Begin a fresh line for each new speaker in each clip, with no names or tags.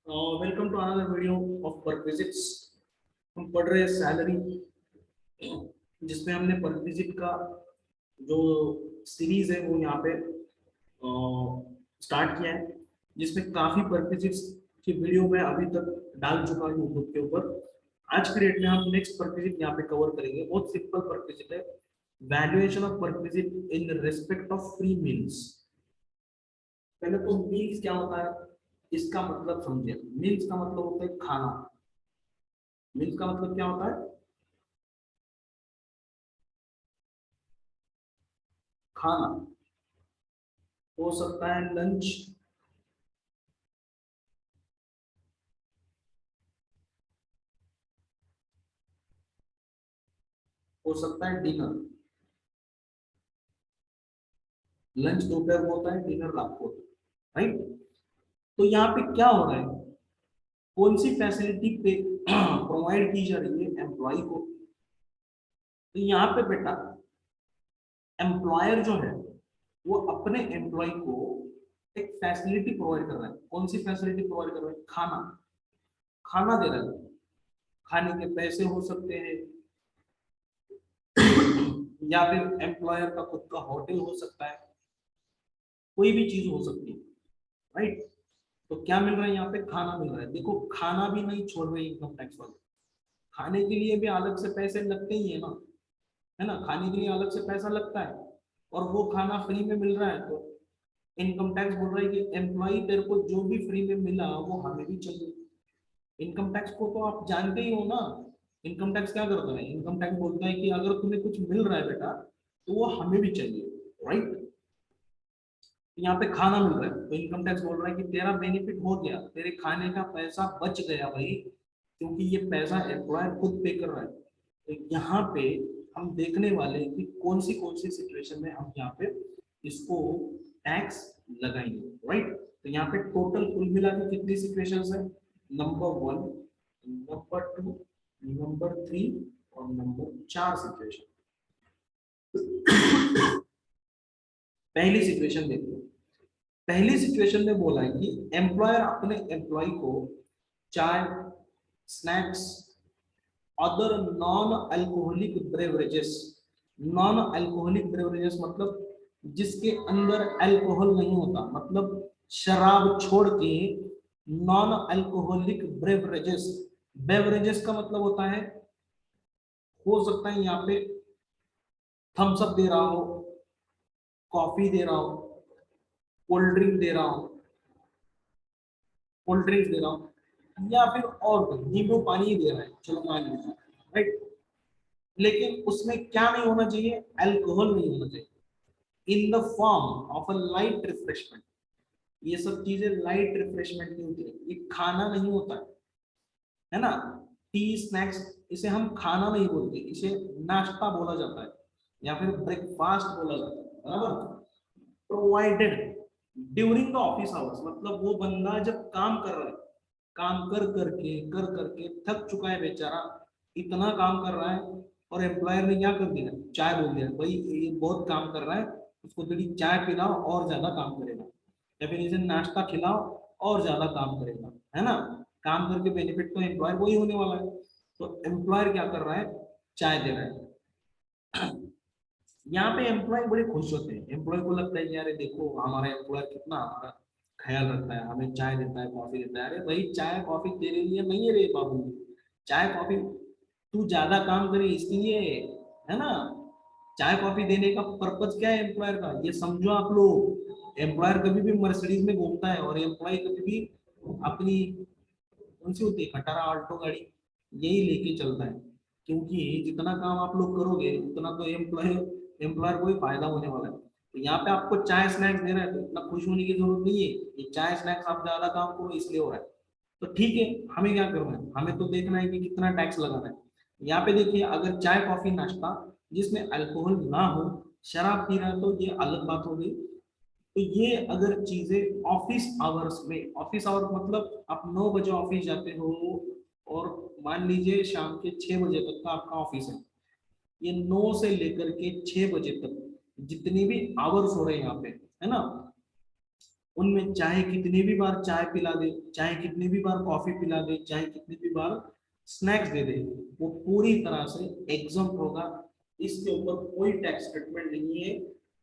Welcome to another video of perquisites. हम पढ़ रहे हैं सैलरी, जिसमें हमने परक्विजिट का जो सीरीज है वो यहाँ पे स्टार्ट किया है, जिसमें काफी परक्विजिट्स की वीडियो मैं अभी तक डाल चुका हूँ यूट्यूब के ऊपर। आज के डेट में हम नेक्स्ट परक्विजिट यहाँ पे कवर करेंगे। बहुत सिंपल परक्विजिट है, valuation of perquisite in respect of free meals. पहले तो मील्स क्या होता है इसका मतलब समझिए। मील्स का मतलब होता है खाना। मील्स का मतलब क्या होता है? खाना। हो सकता है लंच, हो सकता है डिनर। लंच दोपहर को होता है, डिनर रात को होता है, राइट। तो यहाँ पे क्या हो रहा है, कौन सी फैसिलिटी पे प्रोवाइड की जा रही है एम्प्लॉय को? तो यहाँ पे बेटा एम्प्लॉयर जो है वो अपने एम्प्लॉय को एक फैसिलिटी प्रोवाइड कर रहा है। कौन सी फैसिलिटी प्रोवाइड कर रहा है? खाना। खाना दे रहा है। खाने के पैसे हो सकते हैं, या फिर एम्प्लॉयर का खुद का होटल हो सकता है, कोई भी चीज हो सकती है, राइट। तो क्या मिल रहा है यहाँ पे? खाना मिल रहा है। देखो खाना भी नहीं छोड़ रहे इनकम टैक्स वाले। खाने के लिए भी अलग से पैसे लगते ही है ना, है ना। खाने के लिए अलग से पैसा लगता है, और वो खाना फ्री में मिल रहा है, तो इनकम टैक्स बोल रहा है कि एम्प्लॉय तेरे को जो भी फ्री में मिला वो हमें भी चाहिए। इनकम टैक्स को तो आप जानते ही हो ना। इनकम टैक्स क्या करता है? इनकम टैक्स बोलता है कि अगर तुम्हें कुछ मिल रहा है बेटा तो वो हमें भी चाहिए, राइट। यहाँ पे खाना मिल रहा है तो इनकम टैक्स बोल रहा है कि तेरा बेनिफिट हो गया, तेरे खाने का पैसा बच गया भाई, क्योंकि ये पैसा एम्प्लॉयर खुद पे कर रहा है। तो यहाँ पे हम देखने वाले हैं कि कौन सी सिचुएशन में हम यहाँ पे इसको टैक्स लगाएंगे, राइट। तो यहाँ पे टोटल कुल मिला के कितनी सिचुएशंस है? Number one, number two, number three और नंबर चार सिचुएशन। पहली सिचुएशन देखो। पहली सिचुएशन में बोला है कि एम्प्लॉयर अपने एम्प्लॉय को चाय, snacks, other non alcoholic beverages. Non alcoholic beverages मतलब जिसके अंदर अल्कोहल नहीं होता, मतलब शराब छोड़ के नॉन अल्कोहलिक ब्रेवरेजेस। बेवरेजेस का मतलब होता है, हो सकता है यहाँ पे थम्स अप दे रहा हो, कॉफी दे रहा हो, कोल्ड ड्रिंक दे रहा हो, कोल्ड ड्रिंक दे रहा हूँ, या फिर और कोई नींबू पानी ही दे रहा है, चलो मान लीजिए, राइट। लेकिन उसमें क्या नहीं होना चाहिए? अल्कोहल नहीं होना चाहिए। In the form of a light refreshment. ये सब चीजें लाइट रिफ्रेशमेंट की होती है, ये खाना नहीं होता है ना। टी, स्नैक्स, इसे हम खाना नहीं बोलते, इसे नाश्ता बोला जाता है या फिर ब्रेकफास्ट बोला जाता है, बराबर। Provided during the office hours, मतलब वो बंदा जब काम कर रहा है, काम कर करके थक चुका है बेचारा, इतना काम कर रहा है, और एम्प्लॉयर ने क्या कर दिया? चाय बोल दिया, भाई ये बहुत काम कर रहा है, उसको थोड़ी चाय पिलाओ और ज्यादा काम करेगा, या फिर इसे नाश्ता खिलाओ और ज्यादा काम करेगा, है ना। काम करके बेनिफिट तो एम्प्लॉयर को ही होने वाला है। तो एम्प्लॉयर क्या कर रहा है? चाय दे रहा है। यहाँ पे एम्प्लॉय बड़े खुश होते हैं। एम्प्लॉय को लगता है कि यार देखो हमारा एम्प्लॉयर कितना हमारा ख्याल रखता है, हमें चाय देता है, कॉफी देता है। अरे भाई चाय कॉफी तेरे लिए नहीं है रे बाबू, चाय कॉफी तू ज्यादा काम करे इसलिए, है ना। चाय कॉफी देने का पर्पज क्या है एम्प्लॉयर का, ये समझो आप लोग। एम्प्लॉयर कभी भी मर्सिडीज में घूमता है, और एम्प्लॉय कभी भी अपनी कौन सी होती है, खटारा आल्टो गाड़ी, यही लेके चलता है। क्योंकि जितना काम आप लोग करोगे उतना तो एम्प्लॉयर को ही फायदा होने वाला है। तो यहाँ पे आपको चाय स्नैक्स दे रहा है तो इतना खुश होने की जरूरत नहीं है। ये चाय स्नैक्स आप ज्यादा काम करो इसलिए हो रहा है। तो ठीक है, हमें क्या करना है? हमें तो देखना है कि कितना टैक्स लगाना है। यहाँ पे देखिए, अगर चाय कॉफी नाश्ता जिसमें अल्कोहल ना हो, शराब पी रहा है, तो ये अलग बात हो गई। तो ये अगर चीजें ऑफिस आवर्स में, ऑफिस आवर्स मतलब आप 9 बजे ऑफिस जाते हो, और मान लीजिए शाम के 6 बजे तक का आपका ऑफिस है, ये 9 से लेकर के 6 बजे तक जितनी भी आवर्स हो रहे हैं यहाँ पे, है ना, उनमें चाहे कितने भी बार चाय पिला दे, चाहे कितनी भी बार कॉफी पिला दे, चाहे कितनी भी बार स्नैक्स दे दे, वो पूरी तरह से एग्जाम्प्ट होगा। इसके ऊपर कोई टैक्स ट्रीटमेंट नहीं है।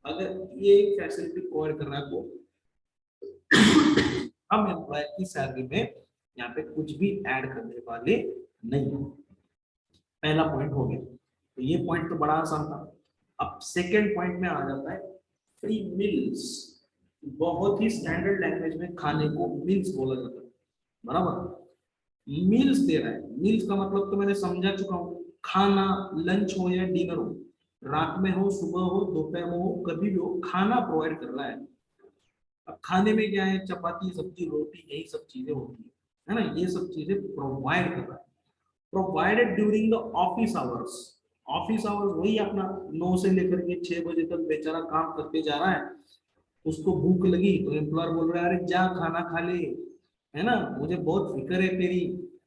अगर ये फैसिलिटी प्रोवाइड कर रहा है तो हम एम्प्लॉय की सैलरी में यहाँ पे कुछ भी ऐड करने वाले नहीं है। पहला पॉइंट हो गया। तो ये पॉइंट तो बड़ा आसान था। अब सेकेंड पॉइंट में आ जाता है फ्री मील्स। बहुत ही स्टैंडर्ड लैंग्वेज में खाने को मील्स बोला जाता है, बराबर। मील्स दे रहा है, मील्स का मतलब तो मैंने समझा चुका हूँ, खाना, लंच हो या डिनर हो, रात में हो, सुबह हो, दोपहर में हो, कभी भी हो, खाना प्रोवाइड कर रहा है। अब खाने में क्या है, चपाती, सब्जी, रोटी, यही सब चीजें होती है ना, ये सब चीजें प्रोवाइड कर रहा है। Provided during the office hours. Office hours वही अपना 9 से लेकर के 6 बजे तक बेचारा काम करते जा रहा है। उसको भूख लगी तो एम्प्लॉयर बोल रहा है अरे जा खाना खा ले, है ना, मुझे बहुत फिक्र है तेरी,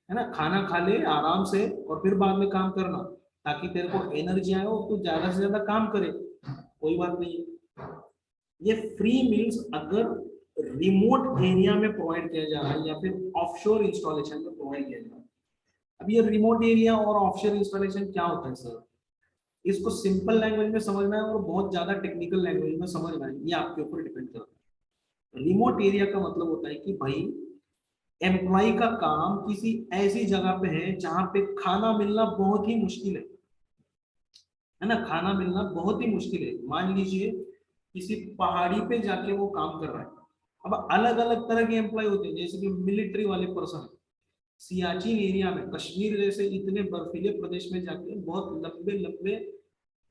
है ना, खाना खा ले आराम से और फिर बाद में काम करना, ताकि तेरे को एनर्जी आए और तू ज्यादा से ज्यादा काम करे। कोई बात नहीं है। ये फ्री मील्स अगर रिमोट एरिया में प्रोवाइड किया जा रहा है या फिर ऑफशोर इंस्टॉलेशन में प्रोवाइड किया जा रहा है। अब ये रिमोट एरिया और ऑफशोर इंस्टॉलेशन क्या होता है सर, इसको सिंपल लैंग्वेज में समझना है और बहुत ज्यादा टेक्निकल लैंग्वेज में समझना है, ये आपके ऊपर डिपेंड करता है। रिमोट एरिया का मतलब होता है कि भाई एम्प्लॉय का काम किसी ऐसी जगह पे है जहां पे खाना मिलना बहुत ही मुश्किल है ना, खाना मिलना बहुत ही मुश्किल है। मान लीजिए किसी पहाड़ी पे जाके वो काम कर रहा है। अब अलग अलग तरह के एम्प्लॉय होते हैं, जैसे कि मिलिट्री वाले पर्सन सियाचिन एरिया में, कश्मीर जैसे इतने बर्फीले प्रदेश में जाके बहुत लंबे लंबे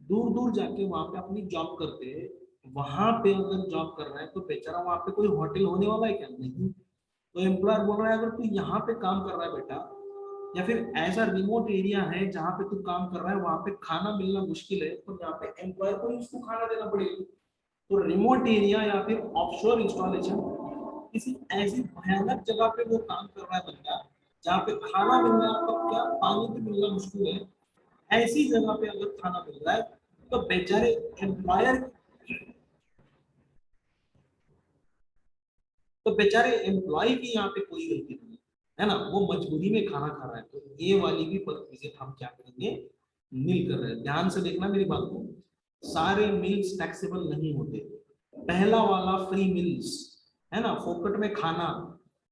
दूर दूर जाके वहां पे अपनी जॉब करते हैं। वहां पे अगर जॉब कर रहा है तो बेचारा वहां पे कोई होटल होने वाला है क्या, नहीं। तो एम्प्लॉयर बोल रहा है अगर तू यहाँ पे काम कर रहा है बेटा, या फिर ऐसा रिमोट एरिया है जहाँ पे तू काम कर रहा है, वहां पे खाना मिलना मुश्किल है, तो यहाँ पे एम्प्लॉयर को ही उसको खाना देना पड़ेगा। तो रिमोट एरिया या फिर ऑफशोर इंस्टॉलेशन किसी ऐसी भयानक जगह पे वो काम कर रहा है बंदा, जहाँ पे खाना मिलना तो क्या पानी भी मिलना मुश्किल है, ऐसी जगह पे अगर खाना मिल रहा है तो बेचारे एम्प्लॉयर, तो बेचारे एम्प्लॉय की यहाँ पे कोई गलती नहीं है ना, वो मजबूरी में खाना खा रहा है। तो ये वाली भी चीजें हम क्या करेंगे, मिल कर रहे हैं। ध्यान से देखना मेरी बात को, सारे मील्स टैक्सेबल नहीं होते। पहला वाला फ्री मील्स है ना, फोकट में खाना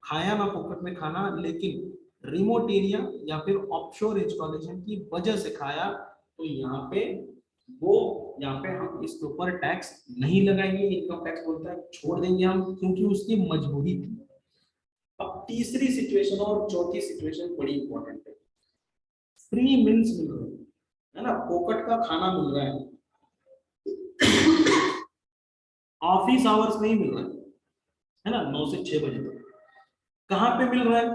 खाया ना, फोकट में खाना, लेकिन रिमोट एरिया या फिर ऑफशोर इंस्टॉलेशन की वजह से खाया, तो यहाँ पे वो, यहाँ पे हम इसके ऊपर टैक्स नहीं लगाएंगे, इनकम टैक्स बोलता है छोड़ देंगे हम, क्योंकि उसकी मजबूरी थी। अब तीसरी सिचुएशन और चौथी सिचुएशन बड़ी इंपॉर्टेंट है। फ्री मील्स मिल रहे हैं, है ना, फोकट का खाना मिल रहा है, ऑफिस आवर्स में ही मिल रहा है ना, 9 से 6 बजे तक। कहाँ पे मिल रहा है,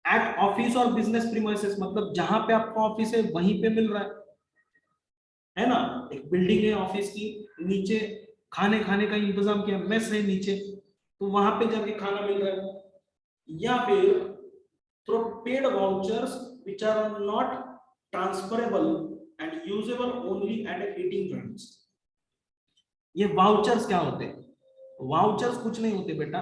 एट ऑफिस और बिजनेस प्रीमाइसेस, मतलब जहां पे आपका ऑफिस है वहीं पे मिल रहा है ना। एक बिल्डिंग है ऑफिस की, नीचे खाने खाने का इंतजाम किया, मेस है नीचे, तो वहां पे जाके खाना मिल रहा है। या फिर through paid vouchers which are not transferable and usable only at eating joints. ये वाउचर्स क्या होते हैं, वाउचर्स कुछ नहीं होते बेटा,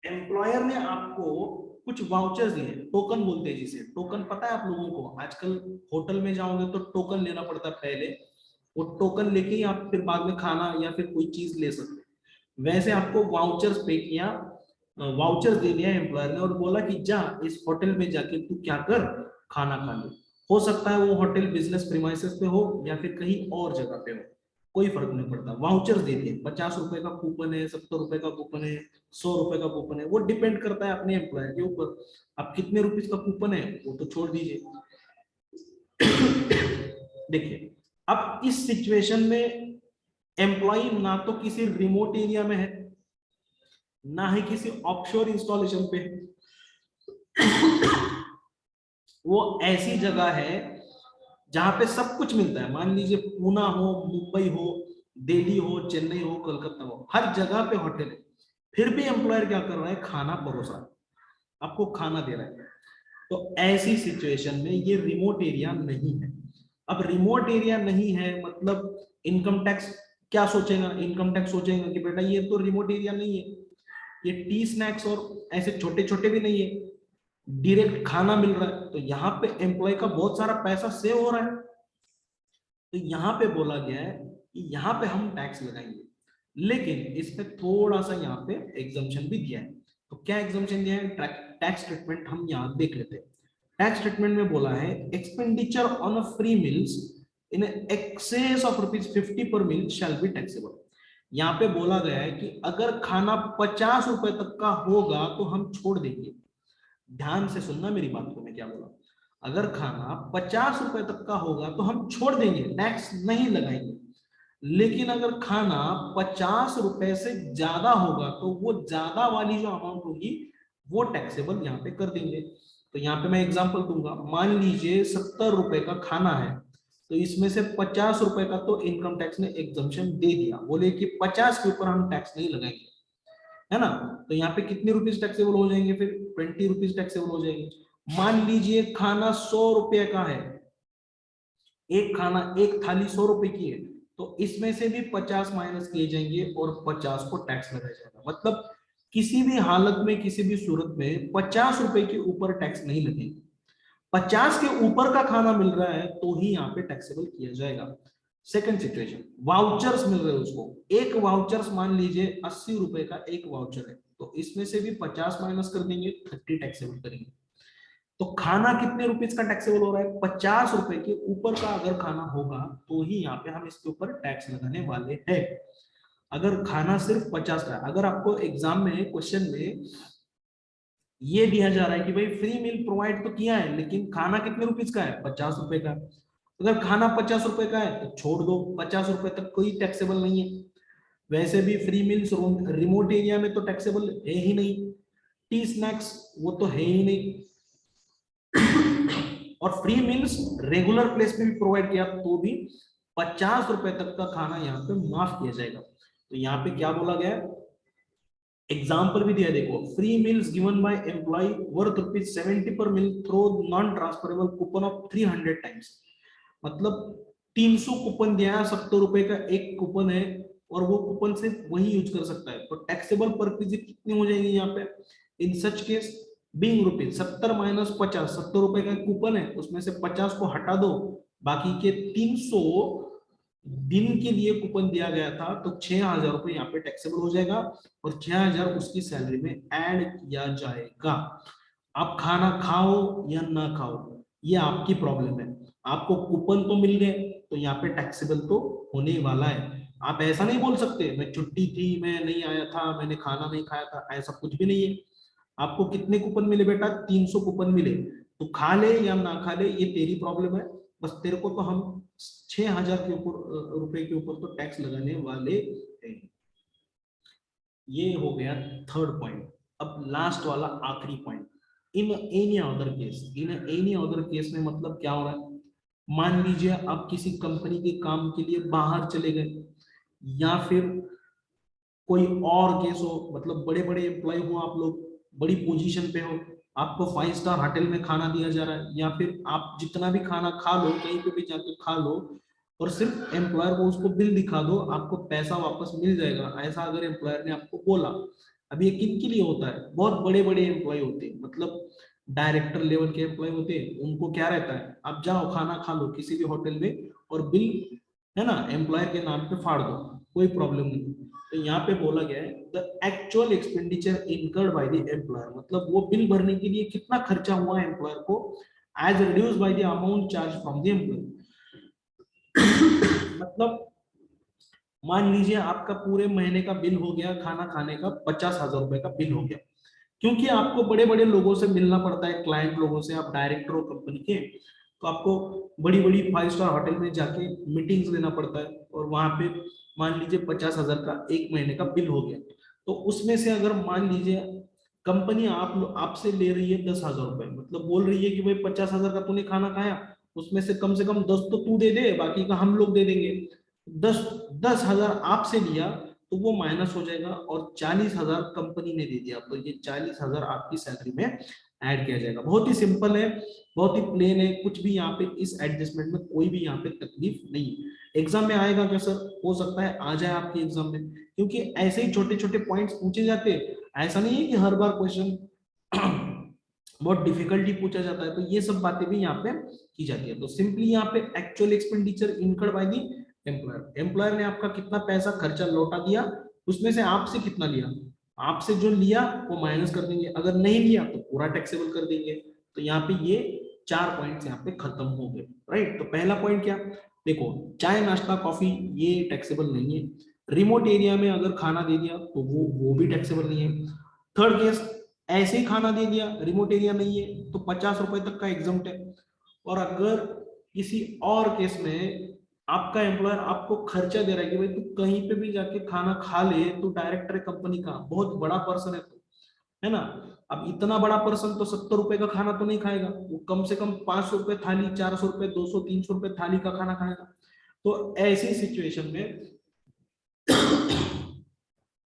एम्प्लॉयर ने आपको कुछ वाउचर्स दिए, टोकन बोलते हैं जिसे, टोकन पता है आप लोगों को, आजकल होटल में जाओगे तो टोकन लेना पड़ता है पहले, वो टोकन लेके ही आप फिर बाद में खाना या फिर कोई चीज ले सकते हैं। वैसे आपको वाउचर्स पे किया, वाउचर्स दे दिया एम्प्लॉयर ने और बोला कि जा इस होटल में जाके तू क्या कर, खाना खा ले। हो सकता है वो होटल बिजनेस प्रीमाइसेस पे हो या फिर कहीं और जगह पे हो, कोई फर्क नहीं पड़ता। वाउचर्स दे दिए, 50 रुपए का कूपन है, 70 रुपए का कूपन है, 100 रुपए का कूपन है, वो डिपेंड करता है अपने एम्प्लॉयर के ऊपर। अब कितने रुपीज का कूपन है वो तो छोड़ दीजिए। देखिए, अब इस सिचुएशन में एम्प्लॉय ना तो किसी रिमोट एरिया में है, ना ही किसी ऑफशोर इंस्टॉलेशन पे, वो ऐसी जगह है जहां पे सब कुछ मिलता है। मान लीजिए पूना हो, मुंबई हो, दिल्ली हो, चेन्नई हो, कलकत्ता हो, हर जगह पे होटल है, फिर भी एम्प्लॉयर क्या कर रहा है, खाना परोसा, आपको खाना दे रहा है। तो ऐसी सिचुएशन में ये रिमोट एरिया नहीं है। अब रिमोट एरिया नहीं है मतलब इनकम टैक्स क्या सोचेगा, इनकम टैक्स सोचेगा कि बेटा ये तो रिमोट एरिया नहीं है, ये टी स्नैक्स और ऐसे छोटे छोटे भी नहीं है, डायरेक्ट खाना मिल रहा है, तो यहाँ पे एम्प्लॉय का बहुत सारा पैसा सेव हो रहा है। तो यहाँ पे बोला गया है कि यहाँ पे हम टैक्स लगाएंगे, लेकिन इसमें थोड़ा सा यहाँ पे एग्जम्पशन भी दिया है। तो क्या एग्जम्पशन दिया है, टैक्स ट्रीटमेंट हम यहाँ देख लेते हैं। टैक्स ट्रीटमेंट में बोला है expenditure on a free meals in excess of ₹50 पर मील शैल बी टैक्सेबल। यहाँ पे बोला गया है कि अगर खाना 50 रुपए तक का होगा तो हम छोड़ देंगे। ध्यान से सुनना मेरी बात को, मैं क्या बोला, अगर खाना 50 रुपए तक का होगा तो हम छोड़ देंगे, टैक्स नहीं लगाएंगे। लेकिन अगर खाना 50 रुपए से ज्यादा होगा तो वो ज्यादा वाली जो अमाउंट होगी वो टैक्सेबल यहाँ पे कर देंगे। तो यहाँ पे मैं एग्जांपल दूंगा, मान लीजिए 70 रुपए का खाना है, तो इसमें से 50 रुपए का तो इनकम टैक्स ने एग्जम्पशन दे दिया, बोले कि 50 के ऊपर हम टैक्स नहीं लगाएंगे, है ना। तो यहाँ पे कितने रुपीज टैक्सेबल हो जाएंगे, फिर 20 रुपीज टैक्सेबल हो जाएंगे। मान लीजिए खाना 100 रुपए का है, एक खाना एक थाली 100 रुपए की है, तो इसमें से भी 50 माइनस किए जाएंगे और 50 को टैक्स लगाया जाएगा। मतलब किसी भी हालत में, किसी भी सूरत में 50 रुपए के ऊपर टैक्स नहीं लगेगा। 50 के ऊपर का खाना मिल रहा है तो ही यहाँ पे टैक्सेबल किया जाएगा। सेकंड सिचुएशन, वाउचर्स मिल रहे हैं उसको, एक वाउचर्स मान लीजिए 80 रुपए का एक वाउचर है, तो इसमें से भी 50 माइनस कर देंगे, 30 टैक्सेबल करेंगे। तो खाना कितने रुपीज का टैक्सेबल हो रहा है, 50 रुपए के ऊपर का अगर खाना होगा तो ही यहाँ पे हम इसके ऊपर टैक्स लगाने वाले हैं। अगर खाना सिर्फ 50 का है, अगर आपको एग्जाम में क्वेश्चन में ये दिया जा रहा है कि भाई फ्री मील प्रोवाइड तो किया है लेकिन खाना कितने रुपीज का है, 50 रुपए का, अगर खाना 50 रुपए का है तो छोड़ दो, 50 रुपए तक कोई टैक्सेबल नहीं है। वैसे भी फ्री मील्स रिमोट एरिया में तो टैक्सेबल है ही नहीं, टी स्नैक्स वो तो है ही नहीं, और फ्री मील्स रेगुलर प्लेस में भी प्रोवाइड किया तो भी 50 रुपए तक का खाना यहाँ पे माफ किया जाएगा। तो यहाँ पे क्या बोला गया, एग्जाम्पल भी दिया, देखो, free meals given by employ worth ₹70 per meal through non transferable coupon of 300 times. मतलब 300 कूपन दिया है, 70 रुपए का एक कूपन है और वो कूपन सिर्फ वही यूज कर सकता है, तो टैक्सेबल पर पीस कितनी हो जाएगी यहाँ पे, in such case being rupees 70 minus 50, 70 रुपए का कूपन है उसमें से 50 को हटा दो, बाकी के 300 दिन के लिए कूपन दिया गया था, तो 6000 रुपए यहाँ पे टैक्सेबल हो जाएगा और 6000 उसकी सैलरी में ऐड किया जाएगा। आप खाना खाओ या ना खाओ ये आपकी प्रॉब्लम है, आपको कूपन तो मिल गए तो यहाँ पे टैक्सेबल तो होने वाला है। आप ऐसा नहीं बोल सकते मैं छुट्टी थी, मैं नहीं आया था, मैंने खाना नहीं खाया था, ऐसा कुछ भी नहीं है। आपको कितने कूपन मिले बेटा, 300 कूपन मिले, तो खा ले या ना खा ले ये तेरी प्रॉब्लम है, बस तेरे को तो हम 6000 के ऊपर रुपए के ऊपर तो टैक्स लगाने वाले हैं। ये हो गया थर्ड पॉइंट। अब लास्ट वाला आखिरी point, in any other case, in any other case में मतलब क्या हो रहा है, मान लीजिए आप किसी कंपनी के काम के लिए बाहर चले गए या फिर कोई और केस हो, मतलब बड़े बड़े एम्प्लॉय हो, आप लोग बड़ी पोजीशन पे हो, आपको 5 स्टार होटल में खाना दिया जा रहा है, या फिर आप जितना भी खाना खा लो, कहीं पे भी जाके खा लो और सिर्फ एम्प्लॉयर को उसको बिल दिखा दो, आपको पैसा वापस मिल जाएगा, ऐसा अगर एम्प्लॉयर ने आपको बोला। अब ये किन के लिए होता है, बहुत बड़े बड़े एम्प्लॉय होते हैं, मतलब डायरेक्टर लेवल के एम्प्लॉय होते हैं, उनको क्या रहता है, आप जाओ खाना खा लो किसी भी होटल में और बिल, है ना, एम्प्लॉयर के नाम पे फाड़ दो, कोई प्रॉब्लम नहीं। तो यहाँ पे बोला गया है the actual expenditure incurred by the employer, मतलब वो बिल भरने के लिए कितना खर्चा हुआ है एम्प्लॉयर को, as reduce by the amount charge from the employer. मतलब मान लीजिए आपका पूरे महीने का बिल हो गया खाना खाने का 50,000 रुपए का बिल हो गया, क्योंकि आपको बड़े बड़े लोगों से मिलना पड़ता है, क्लाइंट लोगों से, आप डायरेक्टर हो कंपनी के, तो आपको बड़ी बड़ी 5 स्टार होटल में जाके मीटिंग्स लेना पड़ता है और वहां पे मान लीजिए 50,000 का एक महीने का बिल हो गया, तो उसमें से अगर मान लीजिए कंपनी आपसे ले रही है 10,000 रुपए, मतलब बोल रही है कि भाई 50,000 का तूने खाना खाया, उसमें से कम 10 तो तू दे दे, बाकी का हम लोग दे देंगे। 10,000 आपसे लिया तो वो माइनस हो जाएगा और 40,000 कंपनी ने दे दिया, तो ये 40,000 आपकी सैलरी में ऐड किया जाएगा। बहुत ही सिंपल है, बहुत ही प्लेन है, कुछ भी यहाँ पे इस एडजस्टमेंट में कोई भी यहाँ पे तकलीफ नहीं है। एग्जाम में आएगा क्या सर? हो सकता है आ जाए आपके एग्जाम में, क्योंकि ऐसे ही छोटे छोटे पॉइंट्स पूछे जाते हैं। ऐसा नहीं है कि हर बार क्वेश्चन बहुत डिफिकल्टी पूछा जाता है, तो ये सब बातें भी यहाँ पे की जाती है। तो सिंपली यहाँ पे actual expenditure incurred by the employer, employer ने आपका कितना पैसा खर्चा लौटा दिया, उसमें से आपसे कितना लिया, आपसे जो लिया वो माइनस कर देंगे, अगर नहीं लिया तो पूरा टैक्सेबल कर देंगे। तो यहाँ पे ये 4 पॉइंट्स यहाँ पे खत्म हो गए, राइट। तो पहला पॉइंट क्या, देखो चाय नाश्ता कॉफी ये टैक्सेबल नहीं है। रिमोट एरिया में अगर खाना दे दिया तो वो भी टैक्सेबल नहीं है। थर्ड केस, ऐसे ही खाना दे दिया, रिमोट एरिया नहीं है, तो 50 रुपए तक का एग्जम्प्ट है। और अगर किसी और केस में आपका एम्प्लॉयर आपको खर्चा दे रहा है कि भाई तू कहीं पे भी जाके खाना खा ले, तू डायरेक्टर है कंपनी का, बहुत बड़ा पर्सन है तू, है ना। अब इतना बड़ा पर्सन तो 70 रुपए का खाना तो नहीं खाएगा, वो कम से कम 500 रुपए थाली, 400 रुपए, 200, 300 रुपए थाली का खाना खाएगा। तो ऐसी सिचुएशन में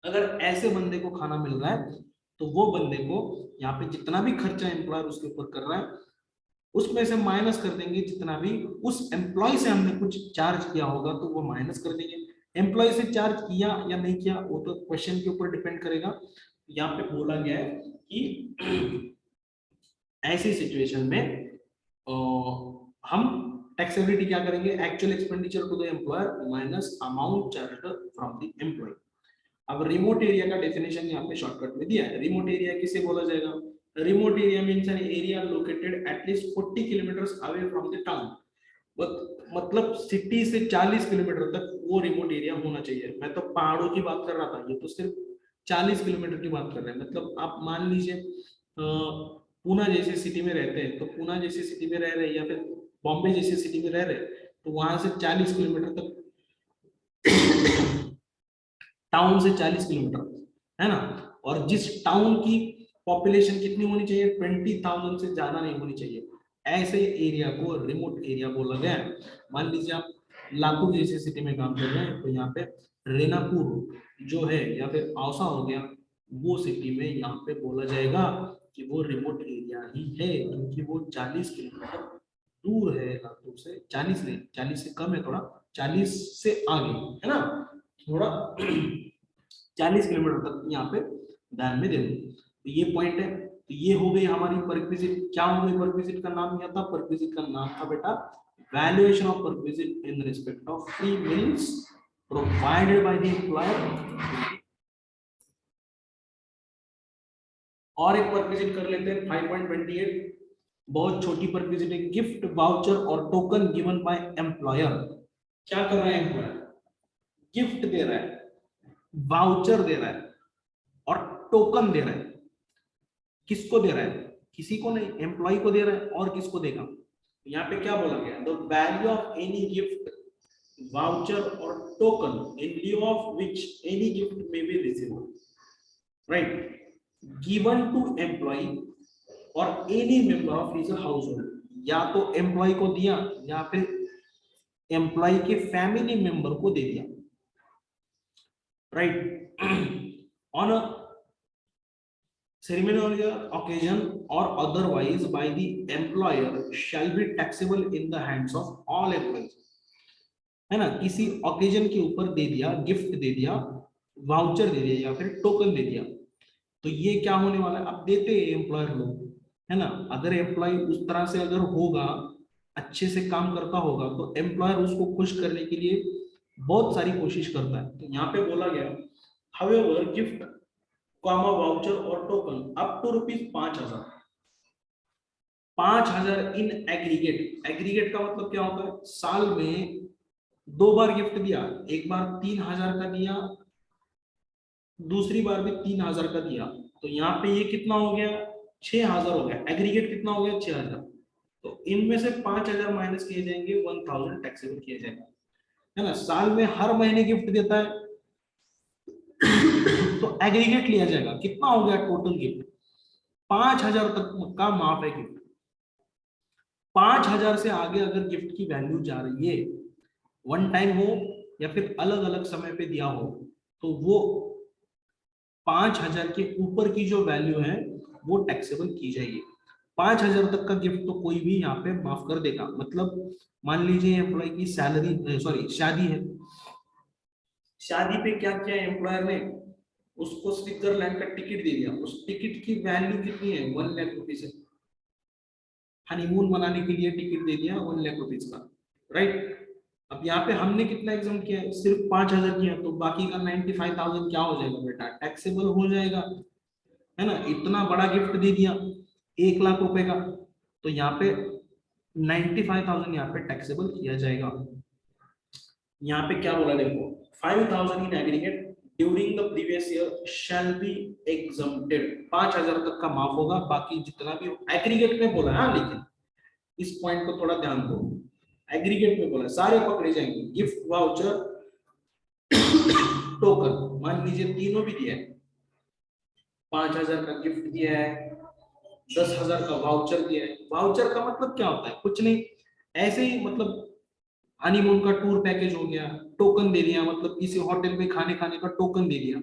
अगर ऐसे बंदे को खाना मिल रहा है, तो वो बंदे को यहाँ पे जितना भी खर्चा एम्प्लॉयर उसके ऊपर कर रहा है, उसमें से माइनस कर देंगे, जितना भी उस एम्प्लॉय से हमने कुछ चार्ज किया होगा तो वो माइनस कर देंगे। एम्प्लॉय से चार्ज किया या नहीं किया वो तो क्वेश्चन के ऊपर डिपेंड करेगा। यहाँ पे बोला गया है कि ऐसी सिचुएशन में हम टैक्सेबिलिटी क्या करेंगे, actual expenditure to the employer minus amount charged from the employee. अब रिमोट एरिया का डेफिनेशन यहाँ पे शॉर्टकट में दिया है। रिमोट एरिया किसे बोला जाएगा, remote area means an area located at least 40 kilometre away from the town. मतलब सिटी से 40 किलोमीटर तक वो रिमोट एरिया होना चाहिए। मैं तो पहाड़ों की बात कर रहा था, ये तो सिर्फ 40 किलोमीटर की बात कर रहे हैं। मतलब आप मान लीजिए पूना जैसी सिटी में रहते हैं, तो पूना जैसी सिटी में रह रहे हैं या फिर बॉम्बे जैसी सिटी में रह रहे हैं, तो वहां से 40 किलोमीटर तक, टाउन से 40 किलोमीटर, है ना। और जिस टाउन की पॉपुलेशन कितनी होनी चाहिए, 20,000 से ज्यादा नहीं होनी चाहिए, ऐसे एरिया को रिमोट एरिया बोला गया है। मान लीजिए आप लातूर जैसी सिटी में काम कर रहे हैं, तो यहाँ पे रेनापुर जो है या फिर औसा हो गया, वो सिटी में यहाँ पे बोला जाएगा कि वो रिमोट एरिया ही है, क्योंकि वो 40 किलोमीटर दूर है लातूर से। 40 नहीं, 40 से कम है थोड़ा, 40 से आगे है ना, थोड़ा 40 किलोमीटर तक यहाँ पे ध्यान में देंगे। तो ये पॉइंट है। तो ये हो गई हमारी परक्विजिट। क्या हो गई परक्विजिट का नाम, क्या था परक्विजिट का नाम था बेटा, valuation of perquisite in respect of free meals provided by the employer. और एक परक्विजिट कर लेते हैं 5.28, बहुत छोटी परक्विजिट है, गिफ्ट वाउचर और टोकन गिवन बाय एम्प्लॉयर। क्या कर रहा है एम्प्लॉयर, गिफ्ट दे रहा है, वाउचर दे रहा है और टोकन दे रहा है। किसको दे रहा है, किसी को नहीं, एम्प्लॉय को दे रहा है। और किसको देगा, यहाँ पे क्या बोला गया, the value of any gift voucher और token in lieu of which any gift may be received, right, given to employ or any member of his household. या तो एम्प्लॉय को दिया या फिर एम्प्लॉय के फैमिली मेंबर को दे दिया, right, on a ceremonial occasion or otherwise by the employer shall be taxable in the hands of all employees, है ना। किसी ओकेजन के ऊपर दे दिया, गिफ्ट दे दिया, वाउचर दे दिया या फिर टोकन दे दिया, तो ये क्या होने वाला है, अब देते हैं एम्प्लॉयर लोग, है ना। अगर एम्प्लॉय उस तरह से अगर होगा, अच्छे से काम करता होगा, तो एम्प्लॉयर उसको खुश करने के लिए बहुत सारी कोशिश करता है। तो यहाँ पे बोला गया हाउएवर गिफ्ट कॉमा वाउचर और token up to ₹5,000, 5,000 in aggregate. Aggregate का मतलब क्या होता है, साल में 2 बार गिफ्ट दिया, एक बार 3,000 का दिया, दूसरी बार भी 3,000 का दिया, तो यहाँ पे ये कितना हो गया, 6,000 हो गया। एग्रीगेट कितना हो गया, 6,000। तो इनमें से 5,000 माइनस किए जाएंगे, 1,000 टैक्सेबल किया जाएगा, है ना। साल में हर महीने गिफ्ट देता है, तो एग्रीगेट लिया जाएगा, कितना हो गया टोटल गिफ्ट, 5,000 तक का माफ है गिफ्ट। 5,000 से आगे अगर गिफ्ट की वैल्यू जा रही है, वन टाइम हो या फिर अलग अलग समय पे दिया हो, तो वो 5,000 के ऊपर की जो वैल्यू है वो टैक्सेबल की जाएगी। 5,000 तक का गिफ्ट तो कोई भी यहाँ पे माफ कर देगा। मतलब मान लीजिए एम्प्लॉय की सैलरी, सॉरी शादी है, शादी पे क्या किया एम्प्लॉयर ने, उसको स्विट्जरलैंड का टिकट दे दिया। उस टिकट की वैल्यू कितनी है, 1 लाख रुपीज है। हनीमून मनाने के लिए टिकट दे दिया 1 लाख रुपीज का, राइट। अब यहाँ पे हमने कितना एग्जाम किया है, सिर्फ 5,000 किया, तो बाकी का 95,000 क्या हो जाएगा बेटा, टैक्सेबल हो जाएगा, है ना। इतना बड़ा गिफ्ट दे दिया 1 लाख रुपए का, तो यहाँ पे 95,000 यहाँ पे टैक्सेबल किया जाएगा। यहाँ पे क्या बोला देखो, 5,000 in aggregate during the previous year shall be exempted, 5,000 तक का माफ होगा, बाकी जितना भी एग्रीगेट में बोला है। हाँ, लेकिन इस पॉइंट को थोड़ा ध्यान दो, एग्रीगेट में बोला सारे पकड़े जाएंगे। गिफ्ट वाउचर टोकन, मान लीजिए तीनों भी दिया है, 5,000 का गिफ्ट दिया है, 10,000 का वाउचर दिया है। वाउचर का मतलब क्या होता है, कुछ नहीं, ऐसे ही मतलब हनीमून का टूर पैकेज हो गया, टोकन दे दिया, मतलब किसी होटल में खाने खाने का टोकन दे दिया,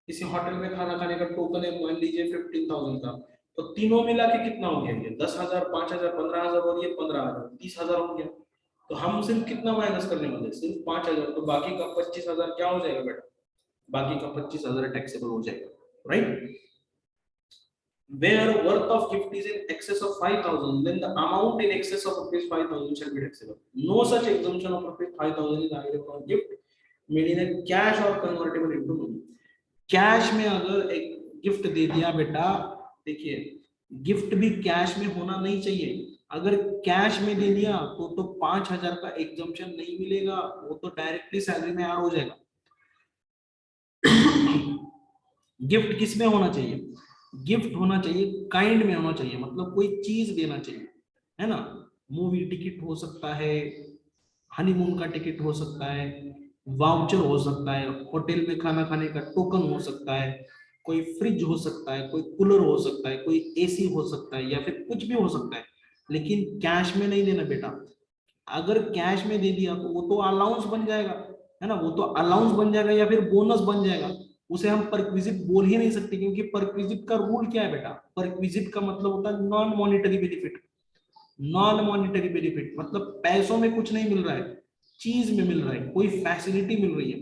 किसी होटल में खाना खाने का टोकन है मान लीजिए 15,000 का, तो तीनों मिला के कितना हो गया, ये 10,000, 5,000, 15,000 और ये 15,000, 30,000 हो गया। तो हम सिर्फ कितना माइनस करने वाले, सिर्फ 5,000, तो बाकी का 25,000 क्या हो जाएगा बेटा, बाकी का 25,000 टैक्सेबल हो जाएगा, right. Where worth of gift is in excess of 5,000, then the amount in excess of rupees 5,000 shall be taxable. No such exemption of rupees 5,000 is available from gift made in a cash or convertible into money. Cash में अगर एक gift दे दिया बेटा, देखिए gift भी cash में होना नहीं चाहिए। अगर कैश में दे दिया तो 5,000 का एग्जम्पशन नहीं मिलेगा, वो तो डायरेक्टली सैलरी में ऐड हो जाएगा। गिफ्ट किस में होना चाहिए, गिफ्ट होना चाहिए काइंड में होना चाहिए, मतलब कोई चीज देना चाहिए, है ना। मूवी टिकट हो सकता है, हनीमून का टिकट हो सकता है, वाउचर हो सकता है, होटल में खाना खाने का टोकन हो सकता है, कोई फ्रिज हो सकता है, कोई कूलर हो सकता है, कोई एसी हो सकता है, या फिर कुछ भी हो सकता है, लेकिन कैश में नहीं देना बेटा। अगर कैश में दे दिया तो वो तो अलाउंस बन जाएगा, है ना, वो तो अलाउंस बन जाएगा या फिर बोनस बन जाएगा, उसे हम परक्विजिट बोल ही नहीं सकते, क्योंकि परक्विजिट का रूल क्या है बेटा, परक्विजिट का मतलब होता है non monetary benefit. Non monetary benefit मतलब पैसों में कुछ नहीं मिल रहा है, चीज में मिल रहा है, कोई फैसिलिटी मिल रही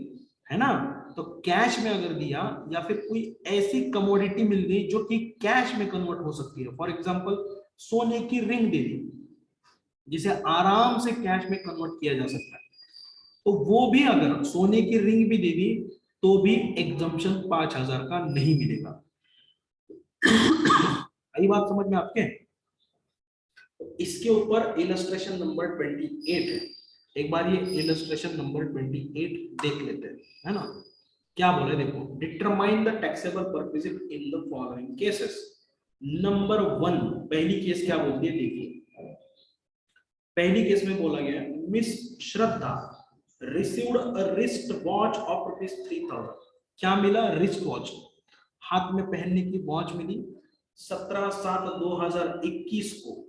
है ना। तो कैश में अगर दिया या फिर कोई ऐसी कमोडिटी मिल गई जो कि कैश में कन्वर्ट हो सकती है, फॉर एग्जांपल सोने की रिंग दे दी, जिसे आराम से कैश में कन्वर्ट किया जा सकता है, तो वो भी अगर सोने की रिंग भी दे दी तो भी एग्जम्पशन 5,000 का नहीं मिलेगा। आई बात समझ में आपके। तो इसके ऊपर इलस्ट्रेशन नंबर 28 है, एक बार ये इलस्ट्रेशन नंबर 28 देख लेते हैं, है ना। क्या बोले देखो, determine the taxable perquisite in the following cases. Number 1, पहली केस क्या बोलती है देखिए, पहली केस में बोला गया miss Shraddha received a wrist watch of ₹3,000। क्या मिला, रिस्ट वॉच, हाथ में पहनने की वॉच मिली 17/7/2021 को,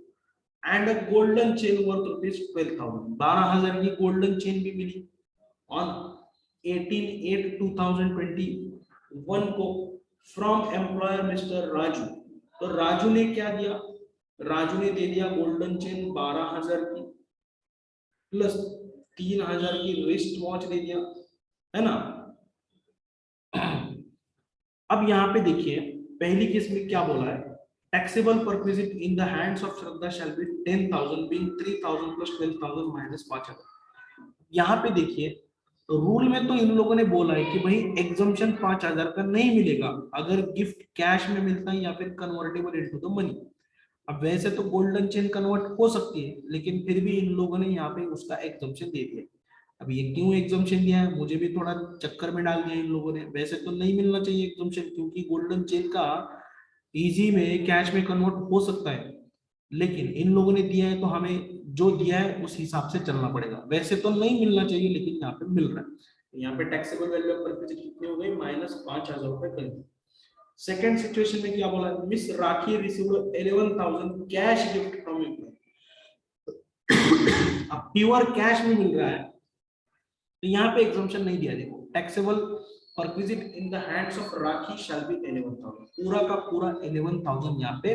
and a golden chain worth ₹12,000, 12,000 की गोल्डन चेन भी मिली ऑन 18/8/2021 को फ्रॉम एम्प्लॉयर मिस्टर राजू। तो राजू ने क्या दिया, राजू ने दे दिया गोल्डन चेन 12,000 की प्लस 3,000 की रिस्ट वॉच दे दिया, है ना। अब यहाँ पे देखिए पहली केस में क्या बोला है, taxable perquisite in the hands of Shraddha shall be 10,000 being 3,000 plus 12,000 minus 5,000। यहाँ पे देखिए तो रूल में तो इन लोगों ने बोला है कि भाई एग्जम्पशन 5,000 का नहीं मिलेगा अगर गिफ्ट कैश में मिलता है या फिर कन्वर्टेबल इनटू द मनी। अब वैसे तो गोल्डन चेन कन्वर्ट हो सकती है, लेकिन फिर भी इन लोगों ने यहाँ पे उसका एग्जम्पशन दे दिया। अब ये क्यों एग्जम्पशन दिया है, मुझे भी थोड़ा चक्कर में डाल दिया इन लोगों ने। वैसे तो नहीं मिलना चाहिए एग्जम्पशन, क्योंकि गोल्डन चेन का इजी में कैश में कन्वर्ट हो सकता है, लेकिन इन लोगों ने दिया है तो हमें जो दिया है उस हिसाब से चलना पड़ेगा। वैसे तो नहीं मिलना चाहिए, लेकिन यहाँ पे मिल रहा है। यहाँ पे टैक्सेबल वैल्यू ऑफ परचेज कितनी हो गई, -5,000 रुपए करीब। सेकंड सिचुएशन में क्या बोला, miss rakhi received 11,000 cash gift from employer. अब प्योर कैश में मिल रहा है तो यहाँ पे एग्जम्पशन नहीं दिया। देखो taxable perquisite in the hands of rakhi shall be 11,000, पूरा का पूरा 11,000 यहाँ पे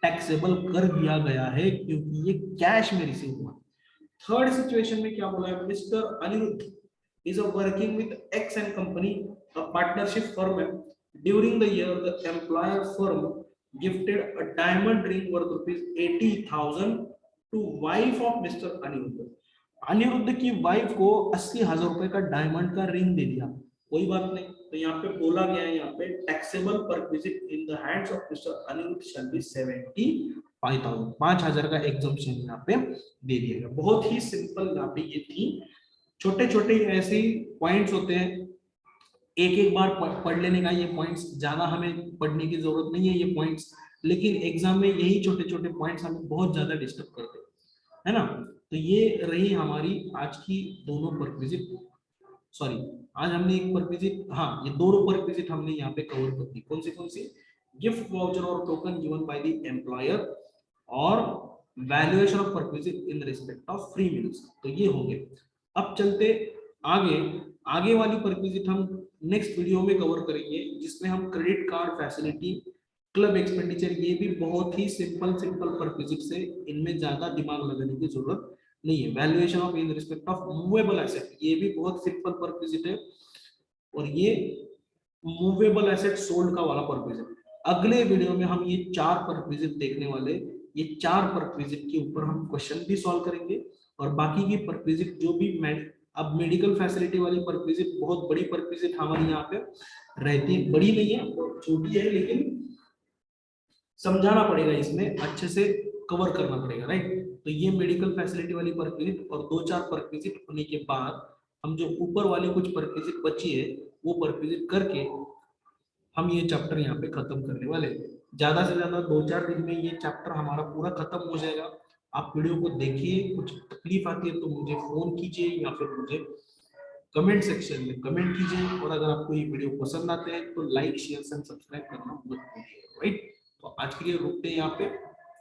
टैक्सेबल कर दिया गया है क्योंकि ये कैश में रिसीव हुआ। थर्ड सिचुएशन में क्या बोला है, mister Aniruddha is working with X and company, a partnership firm. During the year, the employer firm gifted a diamond ring worth rupees 80,000 to wife of Mr. Aniruddha. Aniruddha की wife को 80,000 रुपए का diamond का ring दे दिया, कोई बात नहीं। तो यहाँ पे बोला गया है, यहाँ पे taxable perquisite in the hands of mister Aniruddha shall be 75,000, 5,000 का एग्जम्पशन यहाँ पे दे दिया गया। बहुत ही सिंपल यहाँ पे ये थी। छोटे छोटे ऐसे पॉइंट्स होते हैं, एक एक बार पढ़ लेने का ये पॉइंट्स, ज्यादा हमें पढ़ने की जरूरत नहीं है ये पॉइंट्स, लेकिन एग्जाम में यही छोटे छोटे पॉइंट्स हमें बहुत ज्यादा डिस्टर्ब करते हैं, है ना। तो ये रही हमारी आज की दोनों परक्विजिट, सॉरी आज हमने एक परक्विजिट, हाँ ये दोनों परक्विजिट हमने यहाँ पे कवर कर दी। कौन सी, गिफ्ट वाउचर और token given by the employer or valuation of perquisite in respect of free meals, तो ये हो गए। अब चलते आगे, आगे वाली परक्विजिट हम नेक्स्ट वीडियो में कवर करेंगे, जिसमें हम credit card facility, club expenditure, ये भी बहुत ही सिंपल परक्विजिट से, इनमें ज्यादा दिमाग लगाने की जरूरत नहीं है। Valuation of in respect of movable asset, ये भी बहुत सिंपल परक्विजिट है, और ये मूवेबल एसेट सोल्ड का वाला परक्विजिट। अगले वीडियो में हम ये 4 परक्विजिट देखने वाले, ये 4 परक्विजिट के ऊपर हम क्वेश्चन भी सॉल्व करेंगे, और बाकी की परक्विजिट जो भी अब मेडिकल फैसिलिटी वाली परक्विजिट बहुत बड़ी परक्विजिट हमारी यहाँ पे रहती है, बड़ी नहीं है छोटी है, लेकिन समझाना पड़ेगा, इसमें अच्छे से कवर करना पड़ेगा, राइट। तो ये मेडिकल फैसिलिटी वाली परक्विजिट और 2-4 परक्विजिट होने के बाद हम जो ऊपर वाली कुछ परक्विजिट बची है वो परक्विजिट करके हम ये चैप्टर यहाँ पे खत्म करने वाले। ज्यादा से ज्यादा 2-4 दिन में ये चैप्टर हमारा पूरा खत्म हो जाएगा। आप वीडियो को देखिए, कुछ तकलीफ आती है तो मुझे फोन कीजिए या फिर मुझे कमेंट सेक्शन में कमेंट कीजिए, और अगर आपको ये वीडियो पसंद आते हैं तो लाइक शेयर एंड सब्सक्राइब करना मत भूलिए, राइट। तो आज के लिए रुकते हैं यहाँ पे।